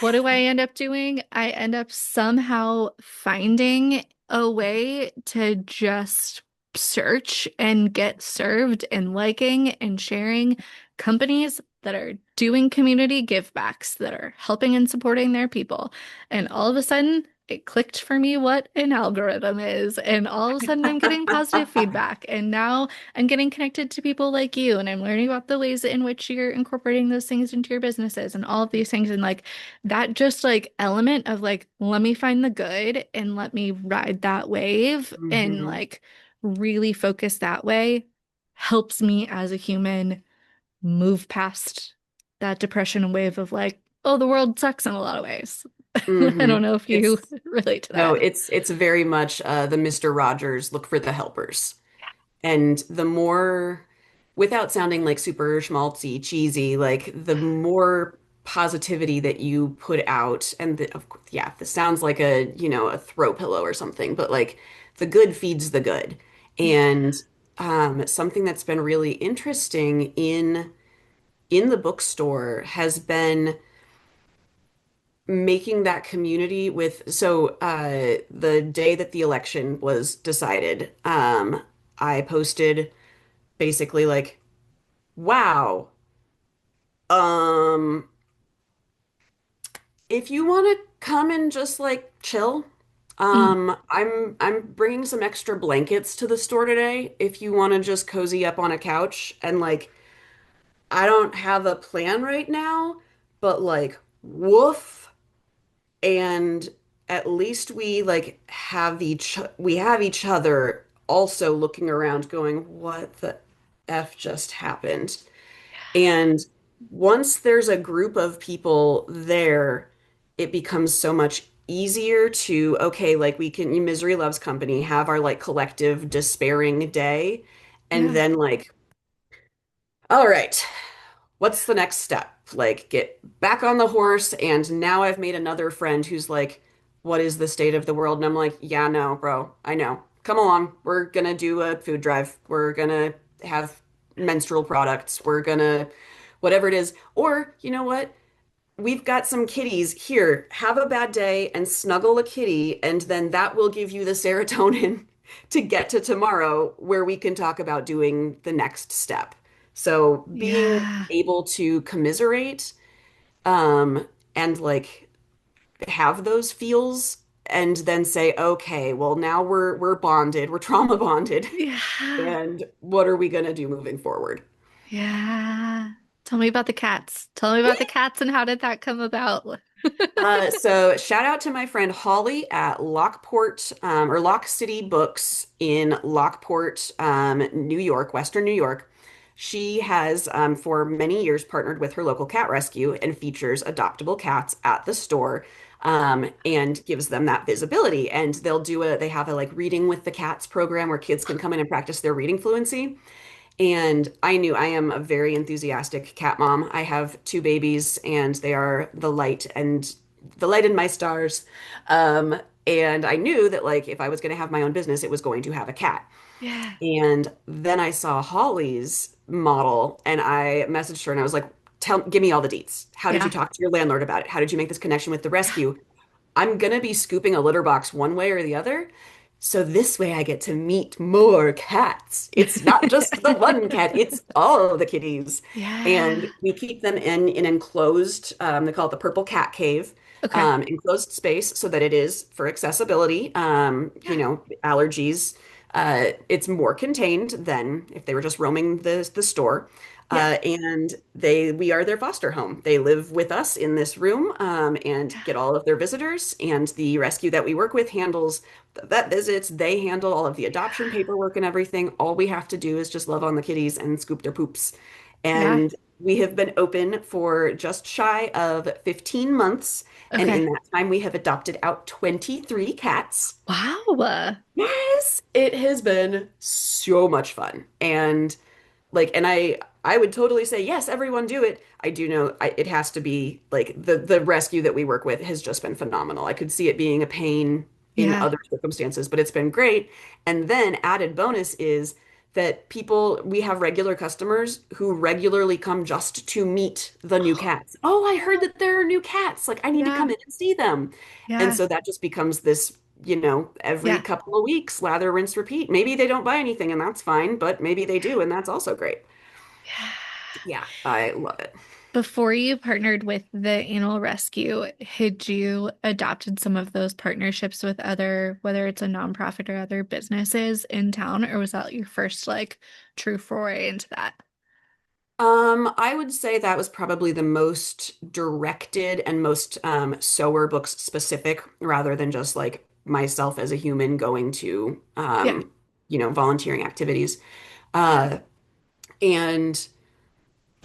What do I end up doing? I end up somehow finding a way to just search and get served and liking and sharing companies that are doing community givebacks, that are helping and supporting their people. And all of a sudden, it clicked for me what an algorithm is. And all of a sudden, I'm getting positive feedback. And now I'm getting connected to people like you. And I'm learning about the ways in which you're incorporating those things into your businesses and all of these things. And like, that just like element of like, let me find the good and let me ride that wave and Hmm. like really focus that way helps me as a human move past that depression wave of like, oh, the world sucks in a lot of ways. I Hmm. don't know if you It's relate to no, that. it's very much the Mr. Rogers look for the helpers. And the more, without sounding like super schmaltzy, cheesy, like the more positivity that you put out, and of course, yeah, this sounds like a, a throw pillow or something, but like the good feeds the good. Yeah. And something that's been really interesting in the bookstore has been making that community with the day that the election was decided, I posted basically like, wow, um, if you want to come and just like chill, Mm. I'm bringing some extra blankets to the store today if you want to just cozy up on a couch. And like, I don't have a plan right now, but like woof. And at least we have each other also looking around going, what the F just happened? And once there's a group of people there, it becomes so much easier to, okay, like we can, misery loves company, have our like collective despairing day, and Yeah. then like, all right, what's the next step? Like, get back on the horse. And now I've made another friend who's like, what is the state of the world? And I'm like, yeah, no, bro, I know. Come along. We're gonna do a food drive. We're gonna have menstrual products. We're gonna, whatever it is. Or, you know what? We've got some kitties here. Have a bad day and snuggle a kitty, and then that will give you the serotonin to get to tomorrow where we can talk about doing the next step. So being Yeah. able to commiserate, um, and like have those feels and then say, okay, well now we're bonded, we're trauma bonded, Yeah. and what are we gonna do moving forward? Yeah. Tell me about the cats. Tell me about the cats and how did that come about? So shout out to my friend Holly at Lockport, or Lock City Books in Lockport, New York, Western New York. She has, for many years, partnered with her local cat rescue and features adoptable cats at the store, and gives them that visibility. And they have a like reading with the cats program where kids can come in and practice their reading fluency. And I knew I am a very enthusiastic cat mom. I have two babies, and they are the light in my stars. And I knew that like if I was going to have my own business, it was going to have a cat. Yeah. And then I saw Holly's model, and I messaged her, and I was like, give me all the deets. How did you Yeah. talk to your landlord about it? How did you make this connection with the Yeah. rescue? I'm gonna be scooping a litter box one way or the other. So this way I get to meet more cats. It's not just the one cat, it's all the kitties. And Yeah. we keep them in an enclosed, they call it the purple cat cave, Okay. enclosed space so that it is for accessibility, Yeah. allergies. It's more contained than if they were just roaming the store. Yeah. And we are their foster home. They live with us in this room, and get all of their visitors. And the rescue that we work with handles the vet visits. They handle all of the adoption paperwork and everything. All we have to do is just love on the kitties and scoop their poops. Yeah. And we have been open for just shy of 15 months. And in Okay. that time, we have adopted out 23 cats. Wow. Yes, it has been so much fun. And I would totally say yes, everyone do it. I do know it has to be like the rescue that we work with has just been phenomenal. I could see it being a pain in Yeah. other circumstances, but it's been great. And then added bonus is that we have regular customers who regularly come just to meet the new cats. Oh, I heard that there are new cats. Like I need to Yeah. come in and see them. And Yeah. so that just becomes this, every Yeah. couple of weeks, lather, rinse, repeat. Maybe they don't buy anything and that's fine, but maybe they do and that's also great. Yeah. Yeah, I love it. Before you partnered with the animal rescue, had you adopted some of those partnerships with other, whether it's a nonprofit or other businesses in town, or was that your first like true foray into that? I would say that was probably the most directed and most Sower books specific rather than just like myself as a human going to Yeah. volunteering activities. Uh, and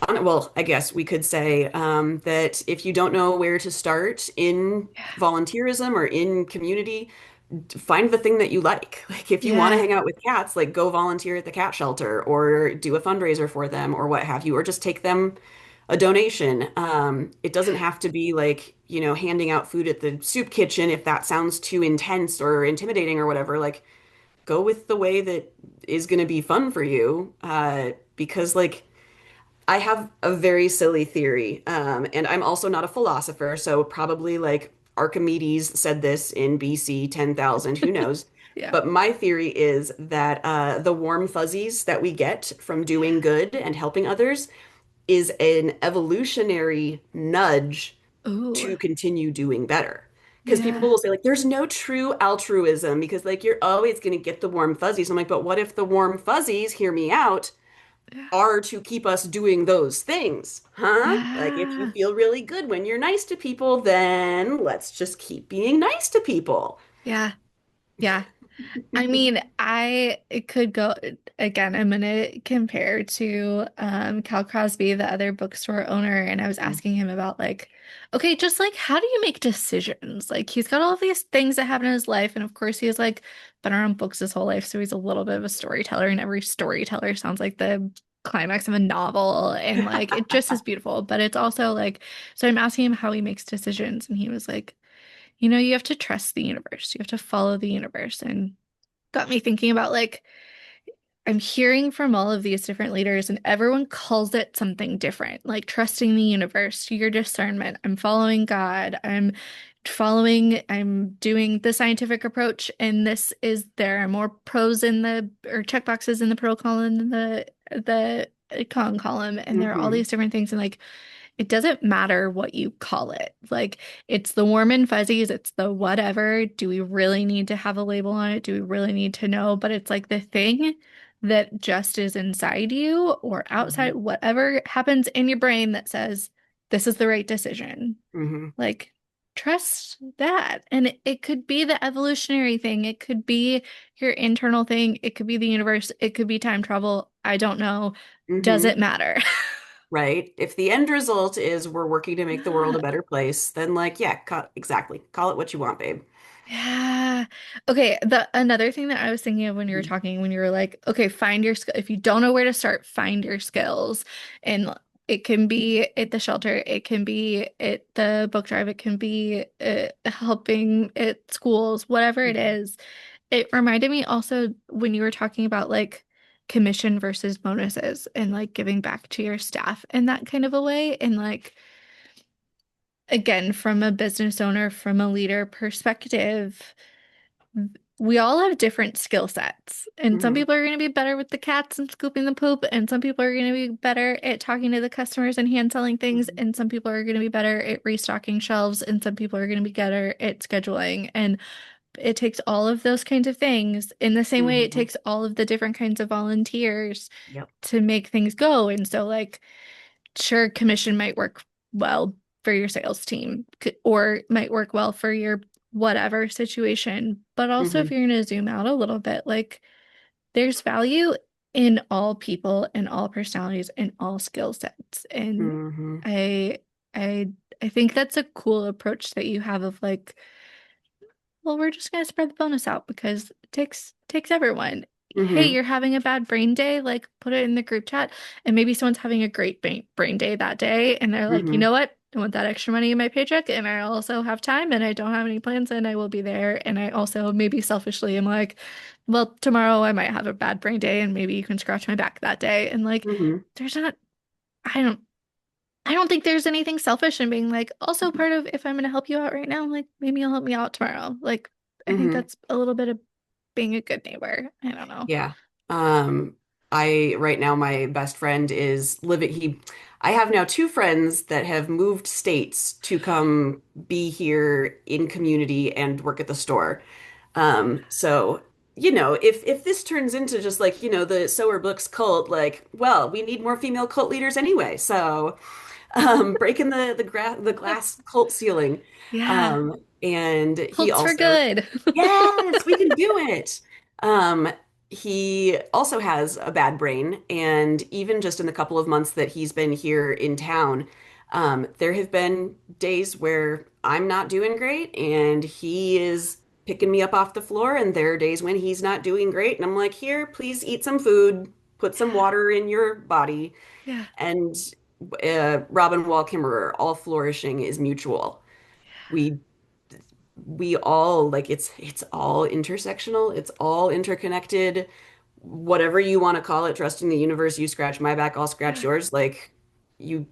well, I guess we could say that if you don't know where to start in Yeah. volunteerism or in community, find the thing that you like. Like if you want to Yeah. hang out with cats, like go volunteer at the cat shelter or do a fundraiser for them or what have you, or just take them a donation. It doesn't have to be like, handing out food at the soup kitchen if that sounds too intense or intimidating or whatever. Like go with the way that is going to be fun for you. Because like I have a very silly theory, and I'm also not a philosopher, so probably like Archimedes said this in BC 10,000, who knows? Yeah. But my theory is that the warm fuzzies that we get from doing good and helping others is an evolutionary nudge Ooh. to continue doing better. Because people Yeah. will say, like, there's no true altruism because, like, you're always going to get the warm fuzzies. I'm like, but what if the warm fuzzies, hear me out, Yeah. are to keep us doing those things, huh? Like if you Yeah. feel really good when you're nice to people, then let's just keep being nice to people. Yeah. Yeah. I mean, I it could go again. I'm gonna compare to Cal Crosby, the other bookstore owner, and I was asking him about like, okay, just like how do you make decisions? Like he's got all these things that happen in his life, and of course he's like been around books his whole life, so he's a little bit of a storyteller, and every storyteller sounds like the climax of a novel, and like it just is beautiful. But it's also like, so I'm asking him how he makes decisions, and he was like, you have to trust the universe, you have to follow the universe, and got me thinking about like I'm hearing from all of these different leaders and everyone calls it something different, like trusting the universe, your discernment. I'm following God. I'm doing the scientific approach, and there are more pros in the or check boxes in the pro column than the con column, and there are all Hmm. these different things, and like it doesn't matter what you call it. Like, it's the warm and fuzzies, it's the whatever. Do we really need to have a label on it? Do we really need to know? But it's like the thing that just is inside you or outside, Hmm. whatever happens in your brain that says, this is the right decision. Hmm. Like, trust that. And it could be the evolutionary thing, it could be your internal thing, it could be the universe, it could be time travel. I don't know. Does it Hmm. matter? Right. If the end result is we're working to make the world a better place, then like, yeah, exactly. Call it what you want, babe. Yeah. Okay, the another thing that I was thinking of when you were talking, when you were like, okay, find your skill. If you don't know where to start, find your skills. And it can be at the shelter, it can be at the book drive, it can be helping at schools, whatever it Mhm. is. It reminded me also when you were talking about like commission versus bonuses and like giving back to your staff in that kind of a way. And like again, from a business owner, from a leader perspective, we all have different skill sets. And some Mhm. people are going to be better with the cats and scooping the poop, and some people are going to be better at talking to the customers and hand selling things, Mhm. and some people are going to be better at restocking shelves, and some people are going to be better at scheduling. And it takes all of those kinds of things in the same way it Hmm. takes all of the different kinds of volunteers Yep. to make things go. And so, like, sure, commission might work well for your sales team or might work well for your whatever situation. But also, if Hmm. you're going to zoom out a little bit, like, there's value in all people and all personalities and all skill sets. And Hmm. I, I, I think that's a cool approach that you have of like, well, we're just gonna spread the bonus out because it takes everyone. Hey, Hmm. you're having a bad brain day, like put it in the group chat. And maybe someone's having a great brain day that day, and they're like, you Hmm. know what? I want that extra money in my paycheck, and I also have time, and I don't have any plans, and I will be there. And I also maybe selfishly am like, well, tomorrow I might have a bad brain day, and maybe you can scratch my back that day. And like, Hmm. there's not, I don't I don't think there's anything selfish in being like, also part of if I'm going to help you out right now, like maybe you'll help me out tomorrow. Like, I think Hmm. that's a little bit of being a good neighbor. I don't know. Yeah. Um, I right now my best friend is living I have now two friends that have moved states to come be here in community and work at the store. So if this turns into just like, the Sower Books cult, like, well, we need more female cult leaders anyway. So, breaking the glass cult ceiling. Yeah. And he Cults for also good. Yes, we can do it. Um, he also has a bad brain, and even just in the couple of months that he's been here in town, there have been days where I'm not doing great, and he is picking me up off the floor, and there are days when he's not doing great, and I'm like, here, please eat some food, put some Yeah. water in your body, Yeah. and Robin Wall Kimmerer, all flourishing is mutual. We we all like it's all intersectional, it's all interconnected, whatever you want to call it, trusting the universe, you scratch my back, I'll scratch Yeah. yours. Like you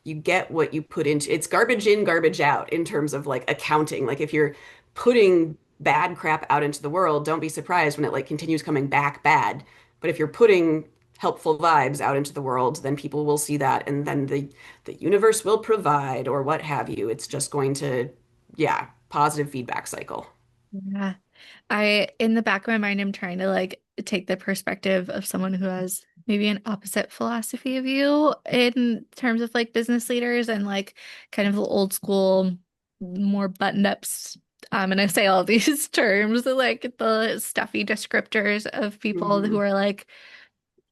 you get what you put into it's garbage in, garbage out in terms of like accounting. Like if you're putting bad crap out into the world, don't be surprised when it like continues coming back bad. But if you're putting helpful vibes out into the world, then people will see that and then the universe will provide or what have you. It's just going to, yeah, positive feedback cycle. Yeah. In the back of my mind, I'm trying to like take the perspective of someone who has maybe an opposite philosophy of you in terms of like business leaders and like kind of the old school, more buttoned ups. And I say all these terms, like the stuffy descriptors of people who Hmm. are like,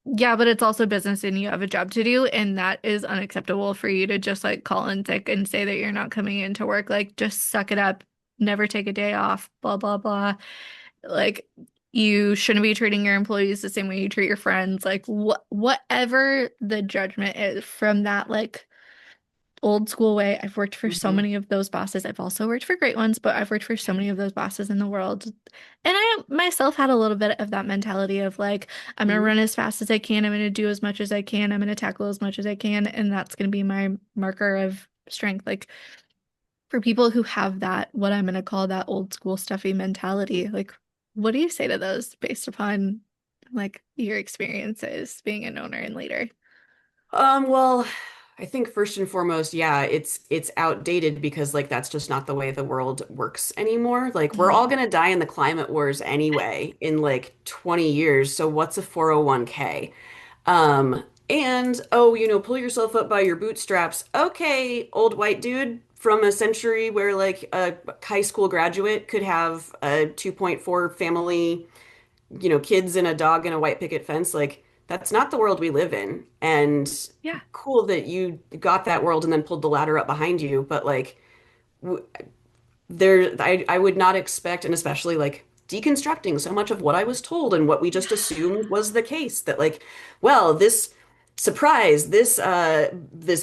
yeah, but it's also business and you have a job to do, and that is unacceptable for you to just like call in sick and say that you're not coming into work. Like, just suck it up, never take a day off, blah, blah, blah. Like, you shouldn't be treating your employees the same way you treat your friends. Like, whatever the judgment is from that, like, old school way. I've worked for so Hmm. many of those bosses. I've also worked for great ones, but I've worked for so many of those bosses in the world. And I myself had a little bit of that mentality of like, I'm gonna Hmm. run as fast as I can. I'm gonna do as much as I can. I'm gonna tackle as much as I can. And that's gonna be my marker of strength. Like for people who have that, what I'm gonna call that old school stuffy mentality, like what do you say to those based upon like your experiences being an owner and leader? Well, I think first and foremost, yeah, it's outdated because like that's just not the way the world works anymore. Like we're all Mhm. gonna die in the climate wars anyway in like 20 years. So what's a 401k? And oh, pull yourself up by your bootstraps. Okay, old white dude from a century where like a high school graduate could have a 2.4 family, kids and a dog and a white picket fence, like that's not the world we live in. And Yeah. cool that you got that world and then pulled the ladder up behind you, but like w- I would not expect, and especially like deconstructing so much of what I was told and what we just assumed was the case that like, well, this surprise, this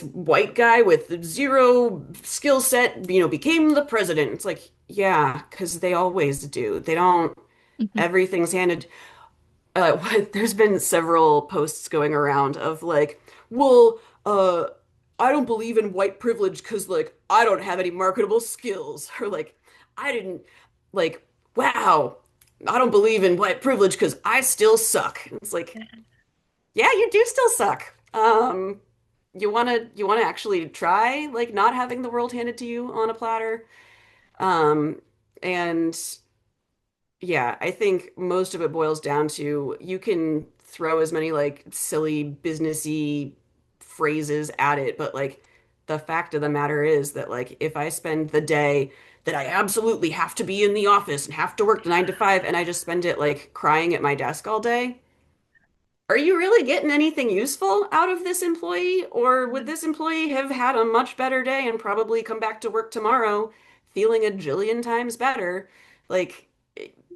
white guy with zero skill set, became the president. It's like, yeah, because they always do. They don't, Mhm. everything's handed there's been several posts going around of like, well, I don't believe in white privilege because like I don't have any marketable skills, or like I didn't like, wow, I don't believe in white privilege because I still suck. And it's like, yeah, you do still suck. You wanna actually try like not having the world handed to you on a platter, um, and Yeah, I think most of it boils down to you can throw as many like silly businessy phrases at it, but like the fact of the matter is that like if I spend the day that I absolutely have to be in the office and have to work 9 to 5 and I just spend it like crying at my desk all day, are you really getting anything useful out of this employee? Or would this employee have had a much better day and probably come back to work tomorrow feeling a jillion times better? Like,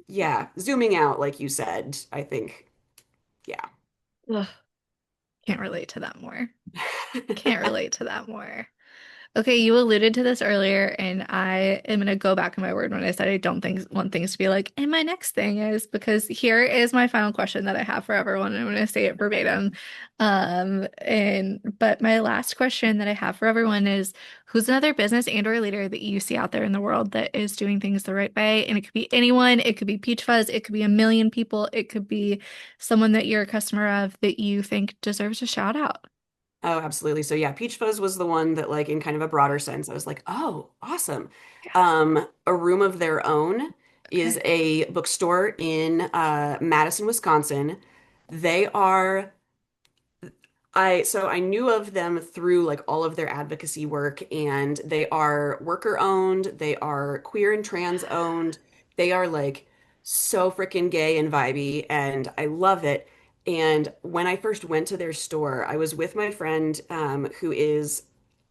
yeah, zooming out, like you said, I think, yeah. Ugh, can't relate to that more. Can't relate to that more. Okay, you alluded to this earlier, and I am going to go back on my word when I said I don't think want things to be like, and my next thing is because here is my final question that I have for everyone. And I'm going to say it verbatim. But my last question that I have for everyone is who's another business and or leader that you see out there in the world that is doing things the right way? And it could be anyone, it could be Peach Fuzz, it could be a million people, it could be someone that you're a customer of that you think deserves a shout out. Oh, absolutely. So yeah, Peach Fuzz was the one that like in kind of a broader sense, I was like, oh, awesome. Yes. A Room of Their Own is Okay. a bookstore in Madison, Wisconsin. They are I knew of them through like all of their advocacy work, and they are worker owned, they are queer and trans owned, they are like so freaking gay and vibey, and I love it. And when I first went to their store, I was with my friend who is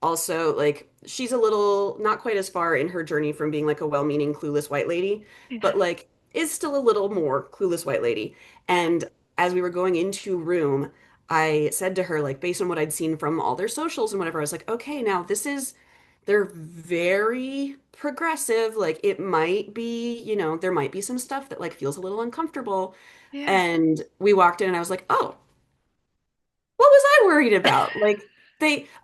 also like she's a little not quite as far in her journey from being like a well-meaning clueless white lady, Yeah. but like is still a little more clueless white lady. And as we were going into room, I said to her, like, based on what I'd seen from all their socials and whatever, I was like, okay, now they're very progressive. Like, it might be, there might be some stuff that, like, feels a little uncomfortable. Yeah. And we walked in and I was like, oh, what was I worried about? Like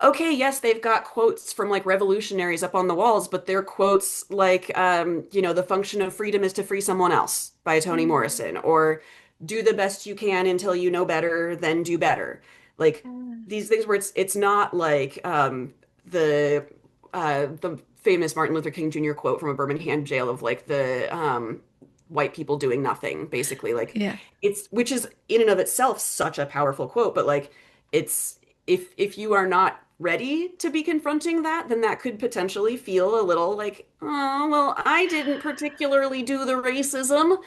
okay, yes, they've got quotes from like revolutionaries up on the walls, but they're quotes like, the function of freedom is to free someone else by Toni Mm. Morrison, or do the best you can until you know better, then do better. Like Yes. these things where it's not like the the famous Martin Luther King Jr. quote from a Birmingham jail of like the white people doing nothing, basically. Like Yeah. it's which is in and of itself such a powerful quote, but like it's if you are not ready to be confronting that, then that could potentially feel a little like, oh, well, I didn't particularly do the racism,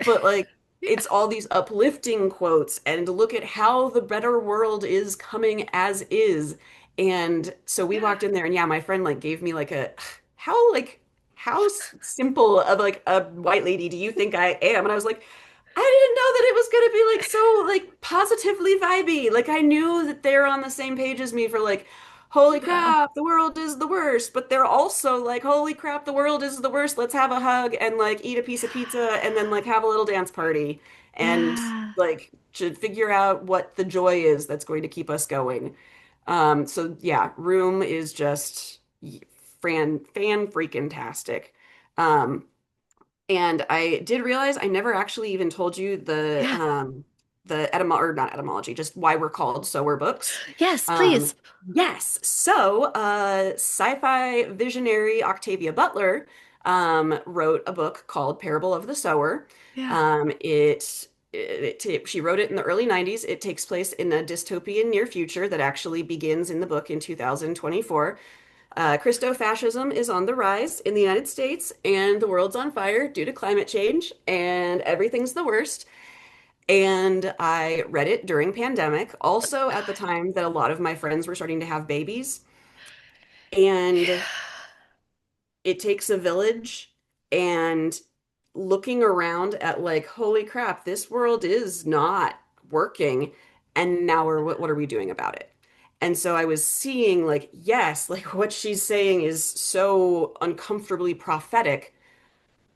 but like Yeah. it's all these uplifting quotes and look at how the better world is coming as is. And so we Yeah. walked in there and yeah, my friend like gave me how simple of like a white lady do you think I am? And I was like, I didn't know that it was gonna be like so like positively vibey. Like I knew that they're on the same page as me for like, holy Yeah. crap, the world is the worst. But they're also like, holy crap, the world is the worst. Let's have a hug and like eat a piece of pizza and then like have a little dance party and Yeah. like to figure out what the joy is that's going to keep us going. So yeah, Room is just fan freaking tastic. Um, and I did realize I never actually even told you Yeah. the or not etymology, just why we're called Sower books. Yes, Um, please. yes. So, sci-fi visionary Octavia Butler wrote a book called Parable of the Sower. Yeah. She wrote it in the early 90s. It takes place in a dystopian near future that actually begins in the book in 2024. Christofascism is on the rise in the United States, and the world's on fire due to climate change, and everything's the worst. And I read it during pandemic, also at the God. time that a lot of my friends were starting to have babies. And it takes a village, and looking around at like, holy crap, this world is not working. And now what are we doing about it? And so I was seeing like, yes, like what she's saying is so uncomfortably prophetic,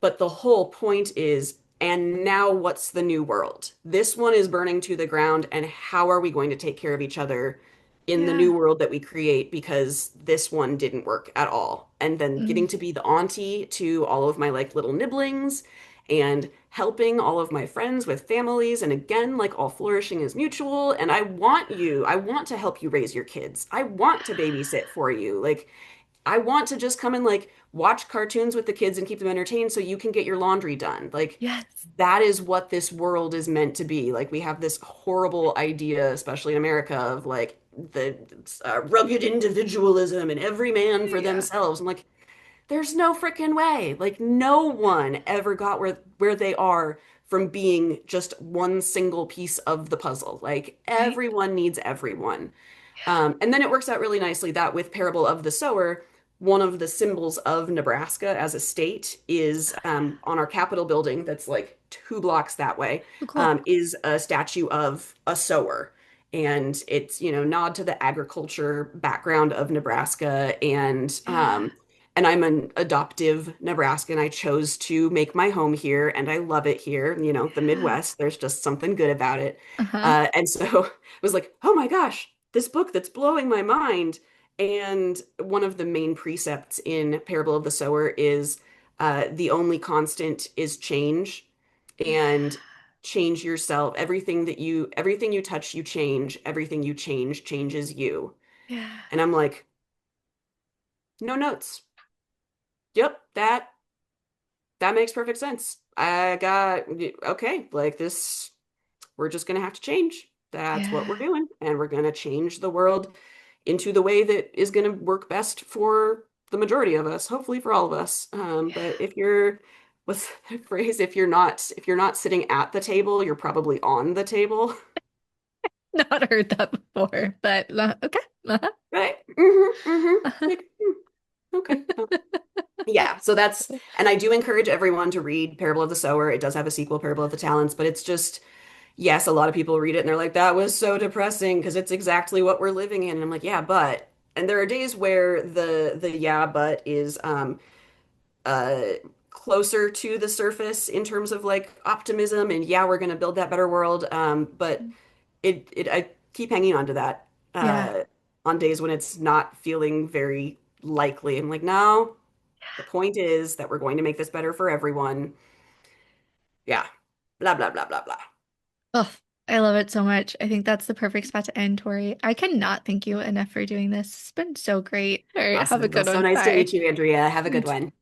but the whole point is, and now what's the new world? This one is burning to the ground, and how are we going to take care of each other in the Yeah. new world that we create because this one didn't work at all? And then getting Mm. to be the auntie to all of my like little nibblings and helping all of my friends with families. And again, like all flourishing is mutual. And I want to help you raise your kids. I want to babysit for you. Like, I want to just come and like watch cartoons with the kids and keep them entertained so you can get your laundry done. Like Yes. that is what this world is meant to be. Like we have this horrible idea, especially in America, of like the rugged individualism and every man for Yeah. themselves. I'm like, there's no freaking way. Like no one ever got where they are from being just one single piece of the puzzle. Like Right? everyone needs everyone. Yeah. And then it works out really nicely that with Parable of the Sower, one of the symbols of Nebraska as a state is on our Capitol building, that's like 2 blocks that way, Oh, cool. is a statue of a sower. And it's, nod to the agriculture background of Nebraska. Yeah. And I'm an adoptive Nebraskan. I chose to make my home here and I love it here. The Yeah. Midwest, there's just something good about it. Uh-huh. And so I was like, oh my gosh, this book that's blowing my mind. And one of the main precepts in Parable of the Sower is the only constant is change, Yeah. and change yourself. Everything you touch, you change. Everything you change changes you. Yeah. And I'm like, no notes. Yep, that makes perfect sense. I got okay, like this, we're just gonna have to change. That's what Yeah. we're doing, and we're gonna change the world into the way that is going to work best for the majority of us, hopefully for all of us. But if you're, what's the phrase? If you're not sitting at the table, you're probably on the table, Not heard that before, but okay. Uh-huh. right? Mm-hmm. Uh-huh. Like, okay. Well, yeah. So that's, and I do encourage everyone to read Parable of the Sower. It does have a sequel, Parable of the Talents, but it's just, yes, a lot of people read it and they're like, that was so depressing because it's exactly what we're living in. And I'm like, yeah, but, and there are days where the yeah, but is uh closer to the surface in terms of like optimism and yeah, we're going to build that better world. But I keep hanging on to that Yeah. on days when it's not feeling very likely. I'm like, no, the point is that we're going to make this better for everyone. Yeah. Blah, blah, blah, blah, blah. Oh, I love it so much. I think that's the perfect spot to end, Tori. I cannot thank you enough for doing this. It's been so great. All right, have a Awesome. Well, good so one. nice to Bye. meet you, Andrea. Have a You good too. one.